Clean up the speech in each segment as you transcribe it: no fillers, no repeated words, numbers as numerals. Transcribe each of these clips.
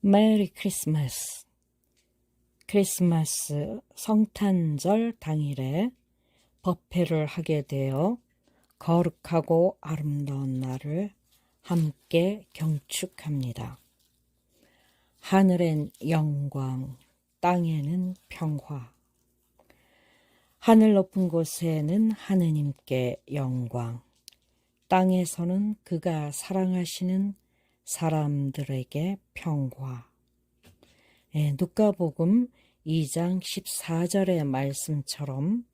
메리 크리스마스. 크리스마스 성탄절 당일에 법회를 하게 되어 거룩하고 아름다운 날을 함께 경축합니다. 하늘엔 영광, 땅에는 평화. 하늘 높은 곳에는 하느님께 영광, 땅에서는 그가 사랑하시는 사람들에게 평화. 누가복음 2장 14절의 말씀처럼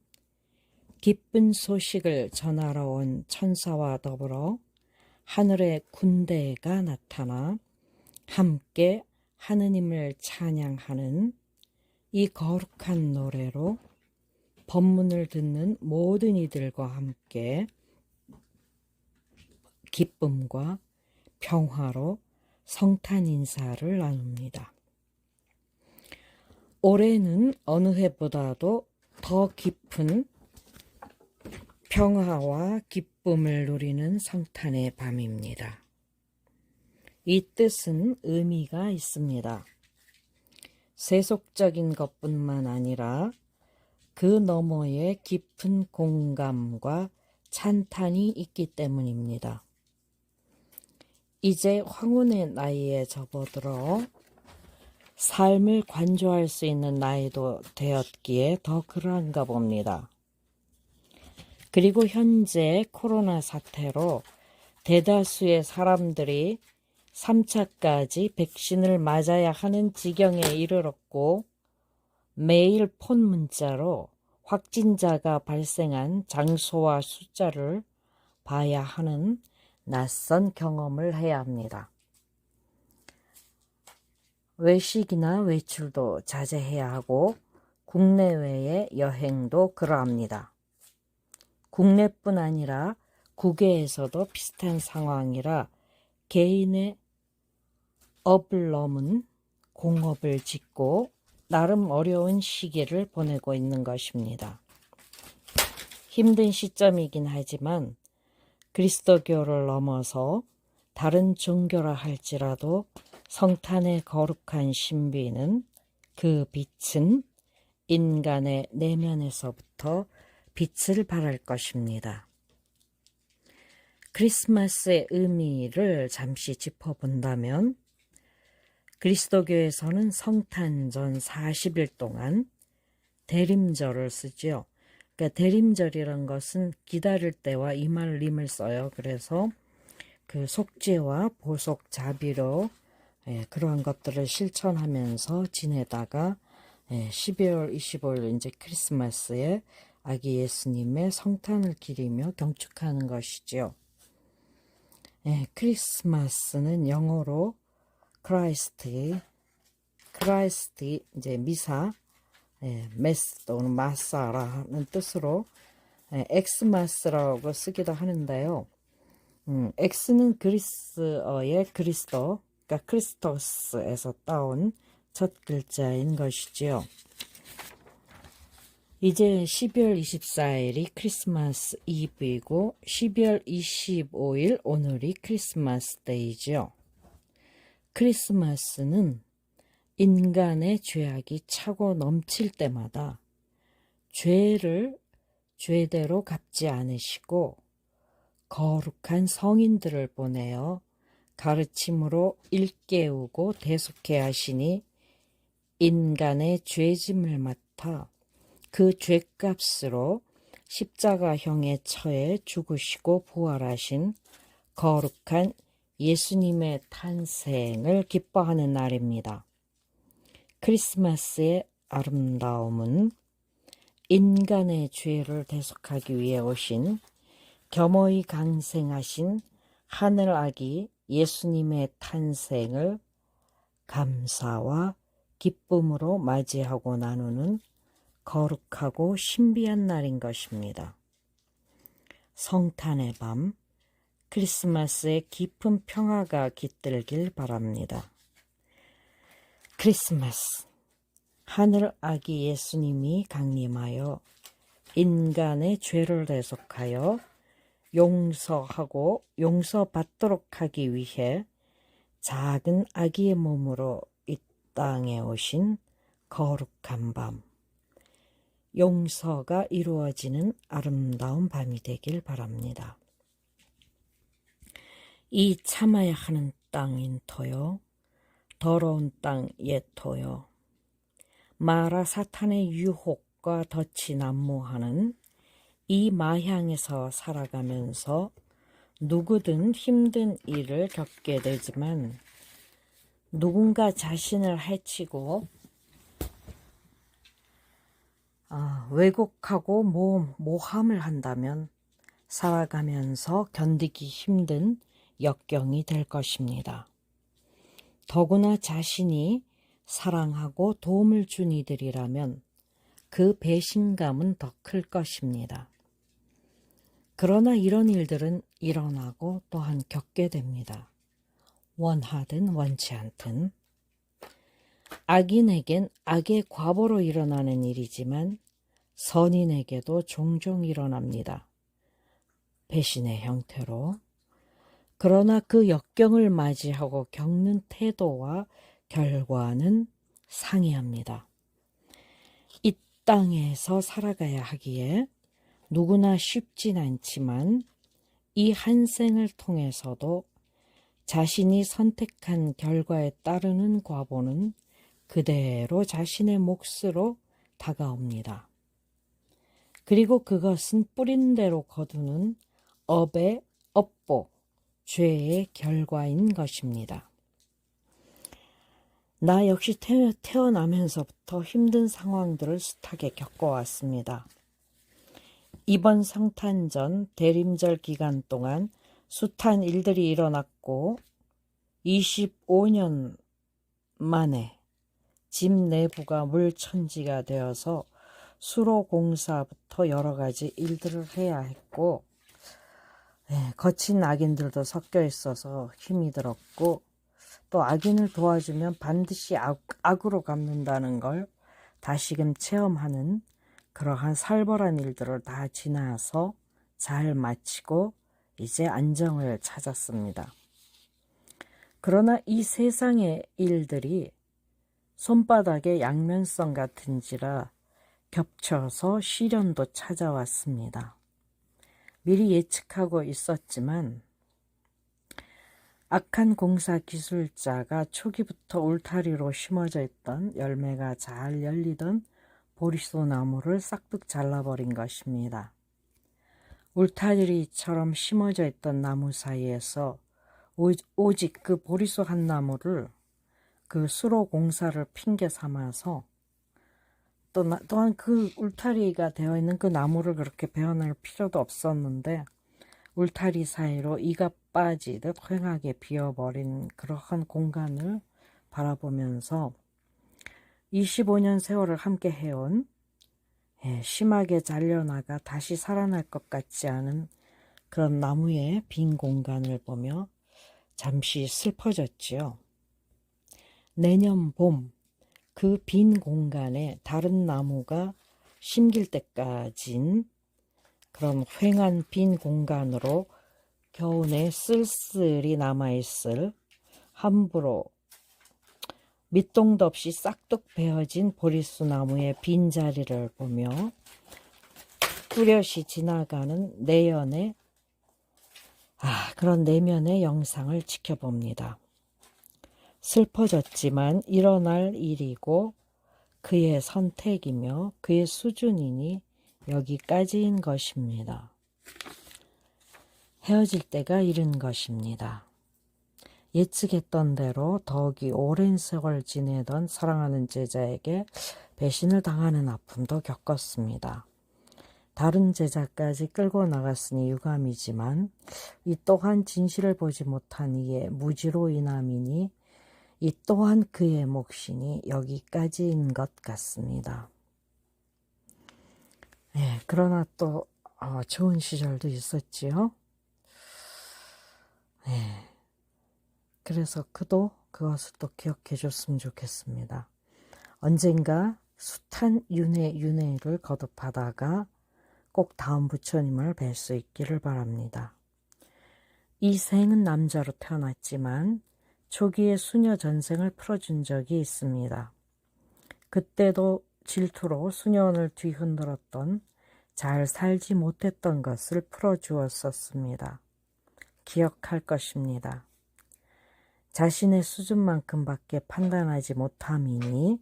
기쁜 소식을 전하러 온 천사와 더불어 하늘의 군대가 나타나 함께 하느님을 찬양하는 이 거룩한 노래로 법문을 듣는 모든 이들과 함께 기쁨과 평화로 성탄 인사를 나눕니다. 올해는 어느 해보다도 더 깊은 평화와 기쁨을 누리는 성탄의 밤입니다. 이 뜻은 의미가 있습니다. 세속적인 것뿐만 아니라 그 너머에 깊은 공감과 찬탄이 있기 때문입니다. 이제 황혼의 나이에 접어들어 삶을 관조할 수 있는 나이도 되었기에 더 그러한가 봅니다. 그리고 현재 코로나 사태로 대다수의 사람들이 3차까지 백신을 맞아야 하는 지경에 이르렀고 매일 폰 문자로 확진자가 발생한 장소와 숫자를 봐야 하는 낯선 경험을 해야 합니다. 외식이나 외출도 자제해야 하고 국내외의 여행도 그러합니다. 국내뿐 아니라 국외에서도 비슷한 상황이라 개인의 업을 넘은 공업을 짓고 나름 어려운 시기를 보내고 있는 것입니다. 힘든 시점이긴 하지만 그리스도교를 넘어서 다른 종교라 할지라도 성탄의 거룩한 신비는 그 빛은 인간의 내면에서부터 빛을 발할 것입니다. 크리스마스의 의미를 잠시 짚어본다면 그리스도교에서는 성탄 전 40일 동안 대림절을 쓰지요. 그러니까 대림절이란 것은 기다릴 때와 이말림을 써요. 그래서 그 속죄와 보속 자비로 그러한 것들을 실천하면서 지내다가 12월 25일 이제 크리스마스에 아기 예수님의 성탄을 기리며 경축하는 것이죠. 크리스마스는 영어로 크라이스트 이제 미사, 메스 또는 마사라는 뜻으로 엑스마스라고 쓰기도 하는데요. 엑스는 그리스어의 그리스도, 그러니까 크리스토스에서 따온 첫 글자인 것이지요. 이제 12월 24일이 크리스마스 이브이고 12월 25일 오늘이 크리스마스 데이죠. 크리스마스는 인간의 죄악이 차고 넘칠 때마다 죄를 죄대로 갚지 않으시고 거룩한 성인들을 보내어 가르침으로 일깨우고 대속해 하시니 인간의 죄짐을 맡아 그 죄값으로 십자가형에 처해 죽으시고 부활하신 거룩한 예수님의 탄생을 기뻐하는 날입니다. 크리스마스의 아름다움은 인간의 죄를 대속하기 위해 오신 겸허히 강생하신 하늘아기 예수님의 탄생을 감사와 기쁨으로 맞이하고 나누는 거룩하고 신비한 날인 것입니다. 성탄의 밤, 크리스마스의 깊은 평화가 깃들길 바랍니다. 크리스마스, 하늘 아기 예수님이 강림하여 인간의 죄를 대속하여 용서하고 용서받도록 하기 위해 작은 아기의 몸으로 땅에 오신 거룩한 밤, 용서가 이루어지는 아름다운 밤이 되길 바랍니다. 이 참아야 하는 땅인 토요, 더러운 땅 옛토요, 마라 사탄의 유혹과 덫이 난무하는 이 마향에서 살아가면서 누구든 힘든 일을 겪게 되지만 누군가 자신을 해치고 왜곡하고 모함을 한다면 살아가면서 견디기 힘든 역경이 될 것입니다. 더구나 자신이 사랑하고 도움을 준 이들이라면 그 배신감은 더 클 것입니다. 그러나 이런 일들은 일어나고 또한 겪게 됩니다. 원하든 원치 않든. 악인에겐 악의 과보로 일어나는 일이지만 선인에게도 종종 일어납니다. 배신의 형태로. 그러나 그 역경을 맞이하고 겪는 태도와 결과는 상이합니다. 이 땅에서 살아가야 하기에 누구나 쉽진 않지만 이 한 생을 통해서도 자신이 선택한 결과에 따르는 과보는 그대로 자신의 몫으로 다가옵니다. 그리고 그것은 뿌린 대로 거두는 업의 업보, 죄의 결과인 것입니다. 나 역시 태어나면서부터 힘든 상황들을 숱하게 겪어왔습니다. 이번 성탄절 대림절 기간 동안 숱한 일들이 일어났고 25년 만에 집 내부가 물천지가 되어서 수로 공사부터 여러 가지 일들을 해야 했고 거친 악인들도 섞여 있어서 힘이 들었고 또 악인을 도와주면 반드시 악으로 갚는다는 걸 다시금 체험하는 그러한 살벌한 일들을 다 지나서 잘 마치고 이제 안정을 찾았습니다. 그러나 이 세상의 일들이 손바닥의 양면성 같은지라 겹쳐서 시련도 찾아왔습니다. 미리 예측하고 있었지만 악한 공사 기술자가 초기부터 울타리로 심어져 있던 열매가 잘 열리던 보리수 나무를 싹둑 잘라버린 것입니다. 울타리처럼 심어져 있던 나무 사이에서 오직 그 보리수 한 나무를 그 수로 공사를 핑계 삼아서 또한 그 울타리가 되어 있는 그 나무를 그렇게 베어낼 필요도 없었는데 울타리 사이로 이가 빠지듯 휑하게 비어버린 그러한 공간을 바라보면서 25년 세월을 함께 해온 심하게 잘려나가 다시 살아날 것 같지 않은 그런 나무의 빈 공간을 보며 잠시 슬퍼졌지요. 내년 봄 그 빈 공간에 다른 나무가 심길 때까진 그런 휑한 빈 공간으로 겨우내 쓸쓸히 남아있을 함부로 밑동도 없이 싹둑 베어진 보리수 나무의 빈자리를 보며 뚜렷이 지나가는 그런 내면의 영상을 지켜봅니다. 슬퍼졌지만 일어날 일이고 그의 선택이며 그의 수준이니 여기까지인 것입니다. 헤어질 때가 이른 것입니다. 예측했던 대로 더욱이 오랜 세월 지내던 사랑하는 제자에게 배신을 당하는 아픔도 겪었습니다. 다른 제자까지 끌고 나갔으니 유감이지만 이 또한 진실을 보지 못한 이의 무지로 인함이니 이 또한 그의 몫이니 여기까지인 것 같습니다. 그러나 또 좋은 시절도 있었지요. 그래서 그것을 또 기억해 줬으면 좋겠습니다. 언젠가 숱한 윤회를 거듭하다가 꼭 다음 부처님을 뵐 수 있기를 바랍니다. 이 생은 남자로 태어났지만 초기에 수녀 전생을 풀어준 적이 있습니다. 그때도 질투로 수녀원을 뒤흔들었던 잘 살지 못했던 것을 풀어주었었습니다. 기억할 것입니다. 자신의 수준만큼밖에 판단하지 못함이니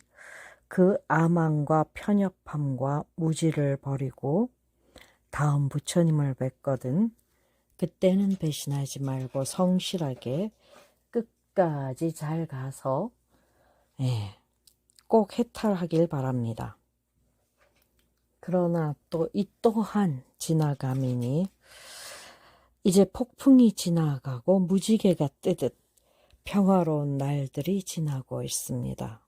그 아망과 편협함과 무지를 버리고 다음 부처님을 뵙거든 그때는 배신하지 말고 성실하게 끝까지 잘 가서 꼭 해탈하길 바랍니다. 그러나 또 이 또한 지나감이니 이제 폭풍이 지나가고 무지개가 뜨듯 평화로운 날들이 지나고 있습니다.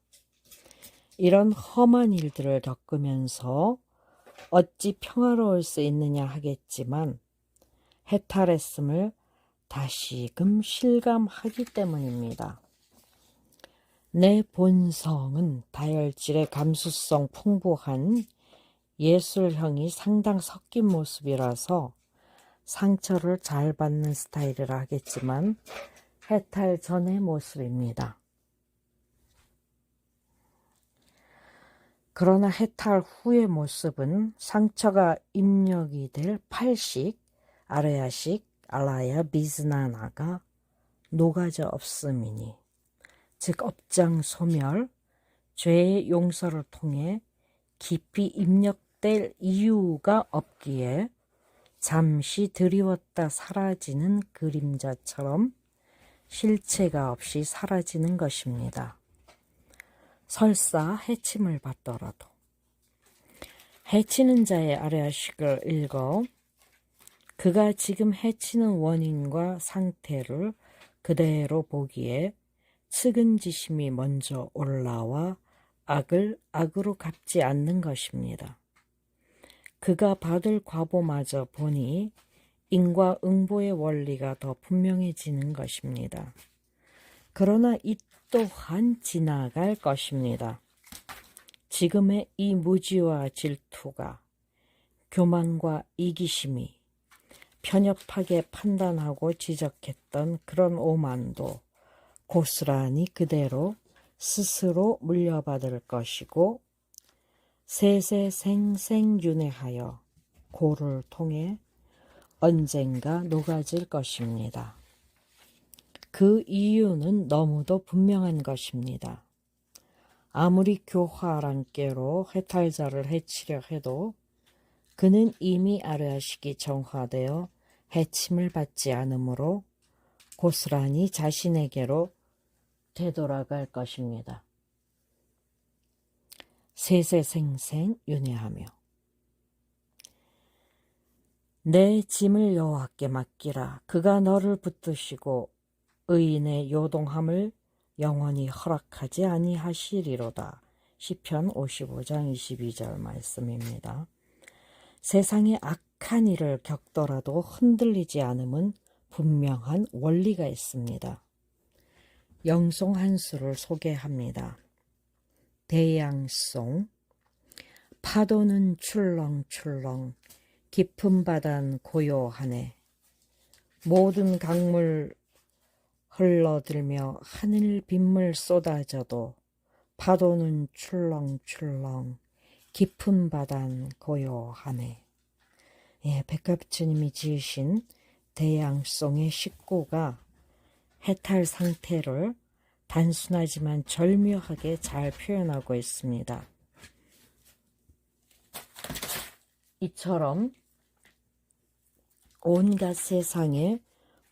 이런 험한 일들을 겪으면서 어찌 평화로울 수 있느냐 하겠지만 해탈했음을 다시금 실감하기 때문입니다. 내 본성은 다혈질의 감수성 풍부한 예술형이 상당 섞인 모습이라서 상처를 잘 받는 스타일이라 하겠지만 해탈 전의 모습입니다. 그러나 해탈 후의 모습은 상처가 입력이 될 팔식, 아레야식, 알라야, 비즈나나가 녹아져 없음이니 즉 업장 소멸, 죄의 용서를 통해 깊이 입력될 이유가 없기에 잠시 드리웠다 사라지는 그림자처럼 실체가 없이 사라지는 것입니다. 설사 해침을 받더라도 해치는 자의 아레아식을 읽어 그가 지금 해치는 원인과 상태를 그대로 보기에 측은지심이 먼저 올라와 악을 악으로 갚지 않는 것입니다. 그가 받을 과보마저 보니 인과응보의 원리가 더 분명해지는 것입니다. 그러나 이 또한 지나갈 것입니다. 지금의 이 무지와 질투가 교만과 이기심이 편협하게 판단하고 지적했던 그런 오만도 고스란히 그대로 스스로 물려받을 것이고 세세생생윤회하여 고를 통해 언젠가 녹아질 것입니다. 그 이유는 너무도 분명한 것입니다. 아무리 교활한께로 해탈자를 해치려 해도 그는 이미 아르아식이 정화되어 해침을 받지 않으므로 고스란히 자신에게로 되돌아갈 것입니다. 세세생생 윤회하며 내 짐을 여호와께 맡기라. 그가 너를 붙드시고 의인의 요동함을 영원히 허락하지 아니하시리로다. 시편 55장 22절 말씀입니다. 세상의 악한 일을 겪더라도 흔들리지 않음은 분명한 원리가 있습니다. 영송 한 수를 소개합니다. 대양송. 파도는 출렁출렁 깊은 바다는 고요하네. 모든 강물 흘러들며 하늘 빗물 쏟아져도 파도는 출렁출렁 깊은 바다는 고요하네. 백합주님이 지으신 대양송의 식구가 해탈 상태를 단순하지만 절묘하게 잘 표현하고 있습니다. 이처럼 온갖 세상에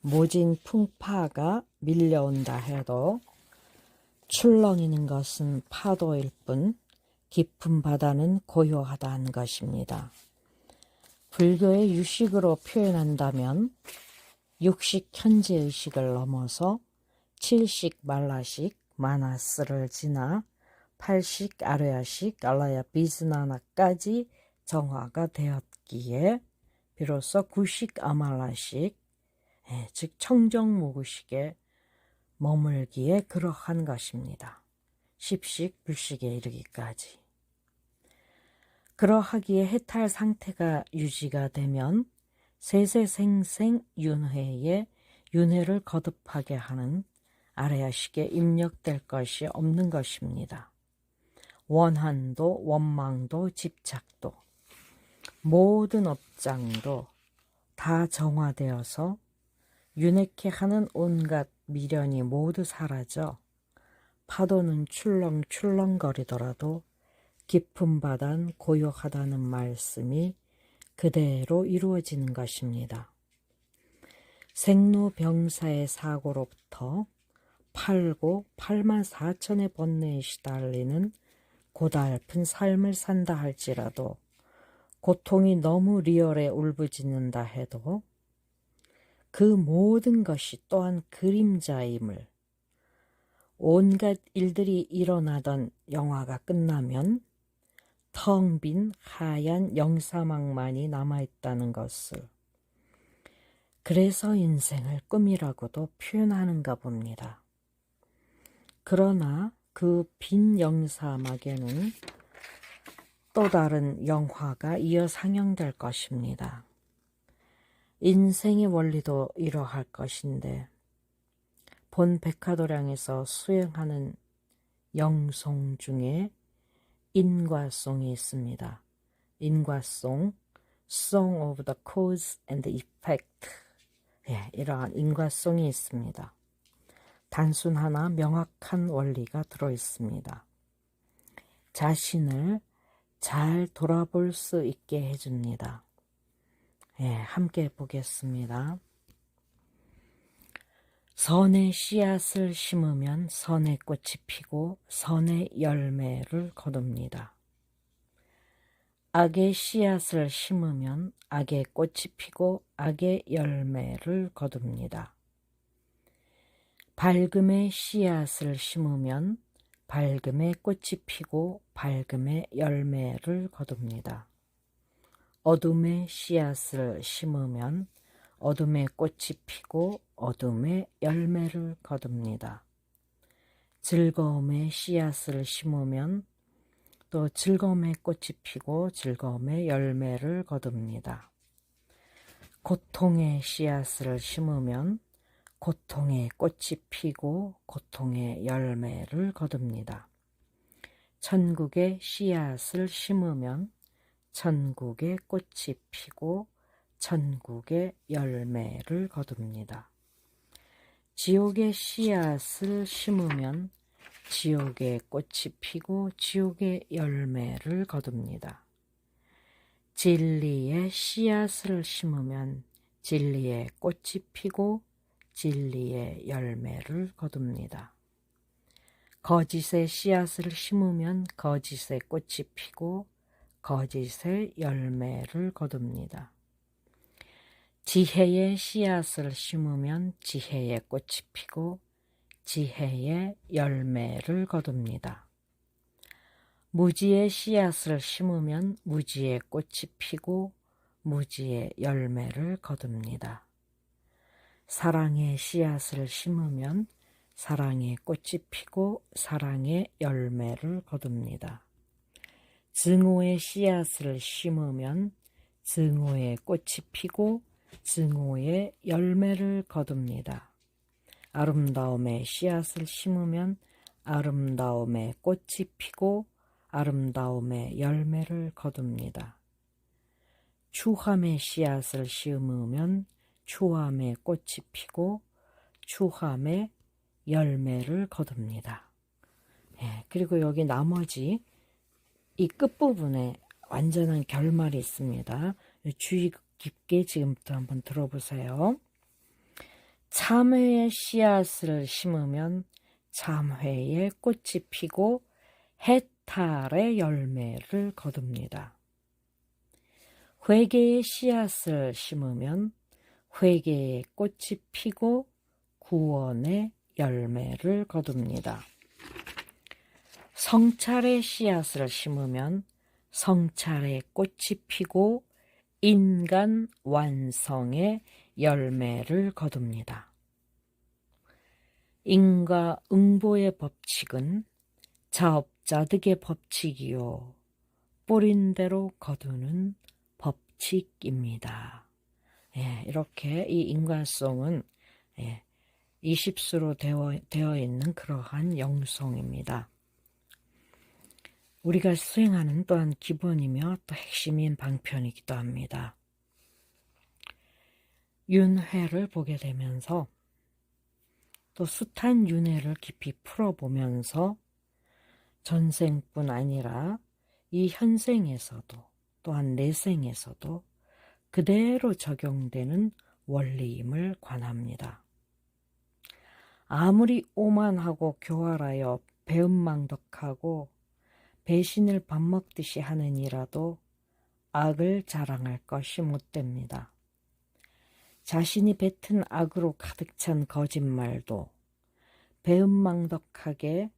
모진 풍파가 밀려온다 해도 출렁이는 것은 파도일 뿐 깊은 바다는 고요하다는 것입니다. 불교의 유식으로 표현한다면 육식 현재의식을 넘어서 칠식 말라식 마나스를 지나 팔식 아레야식 알라야 비스나나까지 정화가 되었기에 비로소 구식 아말라식 즉 청정무구식에 머물기에 그러한 것입니다. 십식 불식에 이르기까지. 그러하기에 해탈 상태가 유지가 되면 세세생생 윤회에 윤회를 거듭하게 하는 아래아식에 입력될 것이 없는 것입니다. 원한도, 원망도, 집착도, 모든 업장도 다 정화되어서 윤회케 하는 온갖 미련이 모두 사라져 파도는 출렁출렁거리더라도 깊은 바단 고요하다는 말씀이 그대로 이루어지는 것입니다. 생로병사의 사고로부터 8만 4천의 번뇌에 시달리는 고달픈 삶을 산다 할지라도 고통이 너무 리얼에 울부짖는다 해도 그 모든 것이 또한 그림자임을, 온갖 일들이 일어나던 영화가 끝나면 텅 빈 하얀 영사막만이 남아있다는 것을, 그래서 인생을 꿈이라고도 표현하는가 봅니다. 그러나 그 빈 영사막에는 또 다른 영화가 이어 상영될 것입니다. 인생의 원리도 이러할 것인데 본 백화도량에서 수행하는 영송 중에 인과송이 있습니다. 인과송, Song of the Cause and the Effect. 이러한 인과송이 있습니다. 단순하나 명확한 원리가 들어있습니다. 자신을 잘 돌아볼 수 있게 해줍니다. 함께 보겠습니다. 선의 씨앗을 심으면 선의 꽃이 피고 선의 열매를 거둡니다. 악의 씨앗을 심으면 악의 꽃이 피고 악의 열매를 거둡니다. 밝음의 씨앗을 심으면 밝음의 꽃이 피고 밝음의 열매를 거둡니다. 어둠의 씨앗을 심으면 어둠의 꽃이 피고 어둠의 열매를 거둡니다. 즐거움의 씨앗을 심으면 또 즐거움의 꽃이 피고 즐거움의 열매를 거둡니다. 고통의 씨앗을 심으면 고통의 꽃이 피고 고통의 열매를 거둡니다. 천국의 씨앗을 심으면 천국의 꽃이 피고 천국의 열매를 거둡니다. 지옥의 씨앗을 심으면 지옥의 꽃이 피고 지옥의 열매를 거둡니다. 진리의 씨앗을 심으면 진리의 꽃이 피고 진리의 열매를 거둡니다. 거짓의 씨앗을 심으면 거짓의 꽃이 피고 거짓의 열매를 거둡니다. 지혜의 씨앗을 심으면 지혜의 꽃이 피고 지혜의 열매를 거둡니다. 무지의 씨앗을 심으면 무지의 꽃이 피고 무지의 열매를 거둡니다. 사랑의 씨앗을 심으면 사랑의 꽃이 피고 사랑의 열매를 거둡니다. 증오의 씨앗을 심으면 증오의 꽃이 피고 증오의 열매를 거둡니다. 아름다움의 씨앗을 심으면 아름다움의 꽃이 피고 아름다움의 열매를 거둡니다. 추함의 씨앗을 심으면 추함의 꽃이 피고 추함의 열매를 거둡니다. 그리고 여기 나머지 이 끝부분에 완전한 결말이 있습니다. 주의 깊게 지금부터 한번 들어보세요. 참회의 씨앗을 심으면 참회의 꽃이 피고 해탈의 열매를 거둡니다. 회개의 씨앗을 심으면 회개의 꽃이 피고 구원의 열매를 거둡니다. 성찰의 씨앗을 심으면 성찰의 꽃이 피고 인간 완성의 열매를 거둡니다. 인과 응보의 법칙은 자업자득의 법칙이요 뿌린 대로 거두는 법칙입니다. 이렇게 이 인과송은 20수로 되어 있는 그러한 영성입니다. 우리가 수행하는 또한 기본이며 또 핵심인 방편이기도 합니다. 윤회를 보게 되면서 또 숱한 윤회를 깊이 풀어보면서 전생뿐 아니라 이 현생에서도 또한 내생에서도 그대로 적용되는 원리임을 관합니다. 아무리 오만하고 교활하여 배은망덕하고 배신을 밥 먹듯이 하는 이라도 악을 자랑할 것이 못됩니다. 자신이 뱉은 악으로 가득 찬 거짓말도 배은망덕하게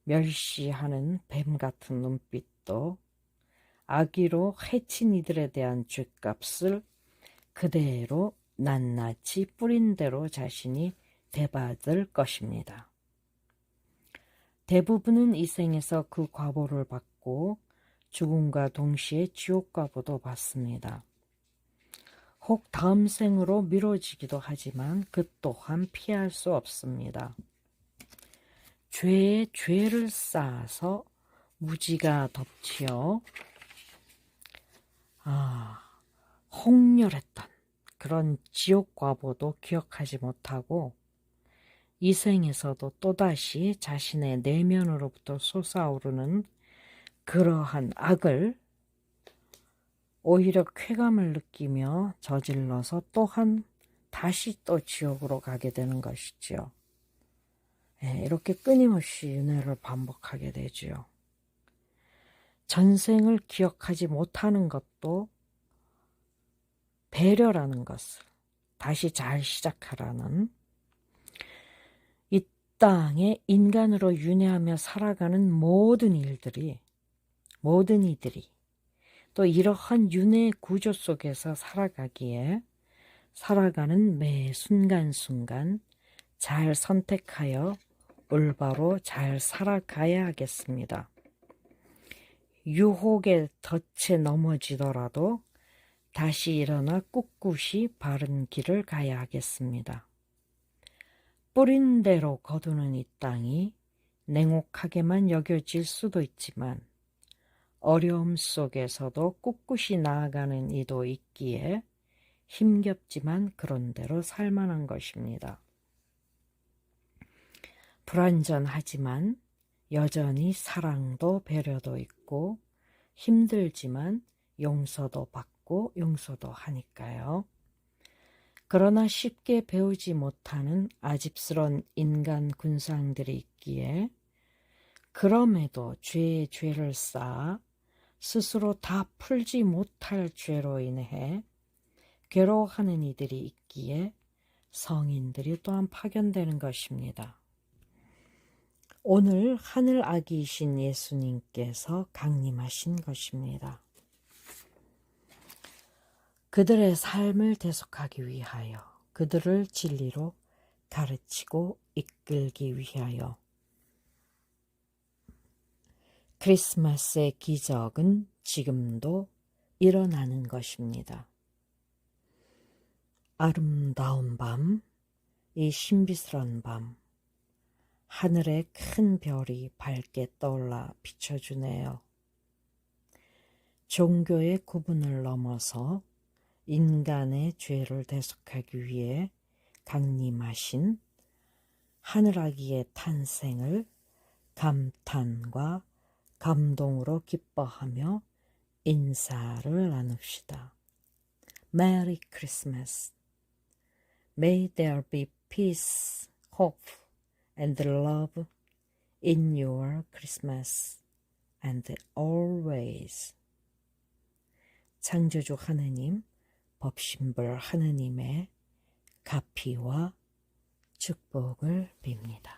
멸시하는 뱀 같은 눈빛도 악의로 해친 이들에 대한 죗값을 그대로 낱낱이 뿌린 대로 자신이 대받을 것입니다. 대부분은 이 생에서 그 과보를 받고 죽음과 동시에 지옥 과보도 받습니다. 혹 다음 생으로 미뤄지기도 하지만 그 또한 피할 수 없습니다. 죄에 죄를 쌓아서 무지가 덮치어 홍렬했던 그런 지옥 과보도 기억하지 못하고 이 생에서도 또다시 자신의 내면으로부터 솟아오르는 그러한 악을 오히려 쾌감을 느끼며 저질러서 또한 다시 또 지옥으로 가게 되는 것이지요. 이렇게 끊임없이 윤회를 반복하게 되지요. 전생을 기억하지 못하는 것도 배려라는 것을 다시 잘 시작하라는, 이 땅에 인간으로 윤회하며 살아가는 모든 이들이 또 이러한 윤회의 구조 속에서 살아가는 매 순간순간 잘 선택하여 올바로 잘 살아가야 하겠습니다. 유혹에 덫에 넘어지더라도 다시 일어나 꿋꿋이 바른 길을 가야 하겠습니다. 뿌린 대로 거두는 이 땅이 냉혹하게만 여겨질 수도 있지만 어려움 속에서도 꿋꿋이 나아가는 이도 있기에 힘겹지만 그런대로 살만한 것입니다. 불완전하지만 여전히 사랑도 배려도 있고 힘들지만 용서도 받고 용서도 하니까요. 그러나 쉽게 배우지 못하는 아집스런 인간 군상들이 있기에 그럼에도 죄에 죄를 쌓아 스스로 다 풀지 못할 죄로 인해 괴로워하는 이들이 있기에 성인들이 또한 파견되는 것입니다. 오늘 하늘 아기이신 예수님께서 강림하신 것입니다. 그들의 삶을 대속하기 위하여, 그들을 진리로 가르치고 이끌기 위하여. 크리스마스의 기적은 지금도 일어나는 것입니다. 아름다운 밤, 이 신비스러운 밤, 하늘에 큰 별이 밝게 떠올라 비춰주네요. 종교의 구분을 넘어서 인간의 죄를 대속하기 위해 강림하신 하늘아기의 탄생을 감탄과 감동으로 기뻐하며 인사를 나눕시다. Merry Christmas. May there be peace, hope, and love in your Christmas and always. 창조주 하느님, 법신불 하느님의 가피와 축복을 빕니다.